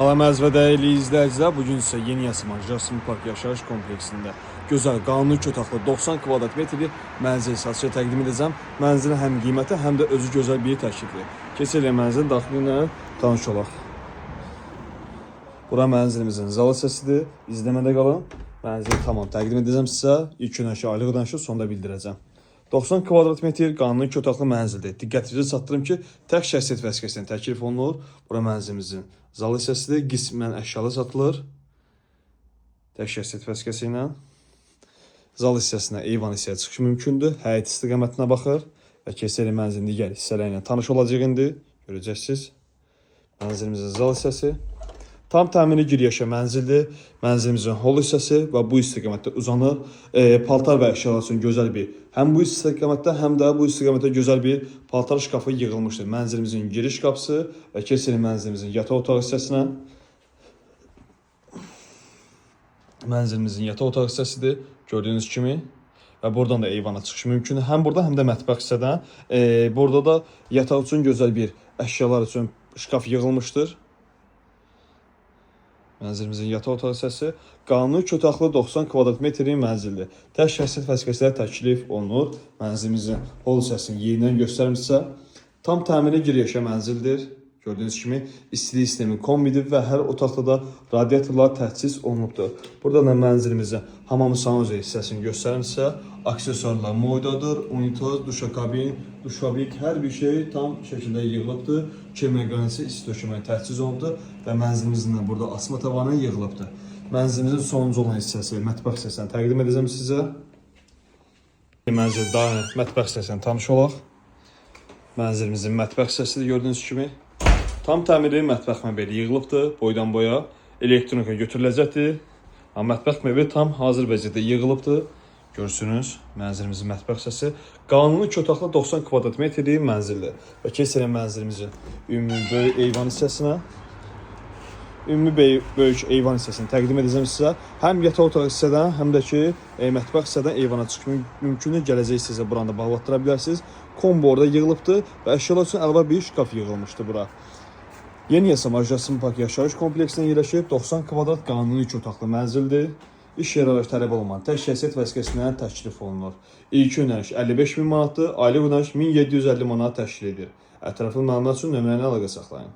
Salam əziz və dəyərli izləyicilər, bugün isə Yeni Yasamal Jasmin Park yaşayış kompleksində gözəl, qanuni 2 otaqlı 90 kvadrat metrli mənzil satışa təqdim edəcəm. Mənzilin həm qiyməti, həm də özü gözəl bir təklifli. Keçək mənzilin daxili ilə tanış olaq. Bura mənzilimizin zal hissəsidir. İzləmədə qalın. Mənzili tamam təqdim edəcəm sizə. İlk gün aylıq ödənişi sonda bildirəcəm. 90 kvadrat metr qanuni 2 otaqlı mənzildir. Diqqətinizə çatdırım ki, tək şəxsiyyət vəsiqəsindən təklif olunur. Bura mənzilimizin zal hissəsidir. Qismən əşyalı satılır. Tək şəxsiyyət vəsiqəsi ilə. Zal hissəsinə, eyvan hissəyə çıxış mümkündür. Həyət istiqamətinə baxır və keçək mənzilin digər hissələri ilə tanış olacaq indi. Görəcəksiniz. Mənzilimizin zal hissəsi. Tam təmini giriyaşa mənzildir. Mənzilimizin hol hissəsi və bu istiqamətdə uzanır. Paltar və əşyalar üçün gözəl bir, həm bu istiqamətdə, həm də bu istiqamətdə gözəl bir paltar şkafı yığılmışdır. Mənzilimizin giriş qapısı və keçək mənzilimizin yataq otaq hissəsinə. Mənzilimizin yataq otaq hissəsidir. Gördüyünüz kimi. Və buradan da eyvana çıxış mümkündür. Həm burada, həm də mətbəx hissədən. Burada da yataq üçün gözəl bir əşyalar üçün şkaf yığılmışdır. Mənzilimizin yataq otaq hissəsi qanuni 2 otaqlı 90 kvadrat metrin mənzildir. Tək şəxsiyyət vəsiqəsilə təklif olunur. Mənzilimizin hol hissəsini yenidən göstərmişsə, tam təmiri giriyaşa mənzildir. Gördüyünüz kimi istilik sistemi kombidir və hər otaqda da radiatorlar təchiz olunubdur. Burada da mənzilimizin hamam sanuzi hissəsini göstərmişsə, aksesuarlar moydadır, unitoz, duşakabin, duşabik, hər bir şey tam şəkildə yığılıbdır. Kemerqanisi isti döşəməyə təchiz olunubdur və mənzilimizin burada asma tavanı yığılıbdır. Mənzilimizin sonuncu olan hissəsi, mətbəx hissəsini təqdim edəcəm sizə. Mənzil daha mətbəx hissəsini tanış olaq. Mənzilimizin mətbəx hissəsidir gördüyünüz kimi. Tam təmirli mətbəx məbeli yığılıbdır boydan boya. Elektronika götürüləcəkdir. Mətbəx məbeli tam hazır vəziyyətdə yığılıbdır. Görürsünüz, mənzilimizin mətbəx hissəsi qanuni 2 otaqlı 90 kvadrat metrli mənzildir. Və keçək mənzilimizin ümumi böyük eyvan hissəsinə. Ümumi böyük eyvan hissəsini təqdim edəcəm sizə. Həm yataq otaq hissədən, həm də ki, mətbəx hissədən eyvana çıxış mümkündür. Gələcək sizə buranda bağlatdıra bilərsiniz. Kombo orada yığılıbdır və əşyalar üçün əlavə bir şkaf yığılmışdır bura. Yeni Yasamal Jasmin Park yaşayış kompleksində yerləşib 90 kvadrat qanuni 2 otaqlı mənzildir. İş yeri olaraq tələb olunan tək şəxsiyyət vəsiqəsindən təklif olunur. İlk ödəniş 55.000 manatdır, aylıq ödəniş 1750 manat təşkil edir. Ətraflı məlumat üçün nömrəni əlaqə saxlayın.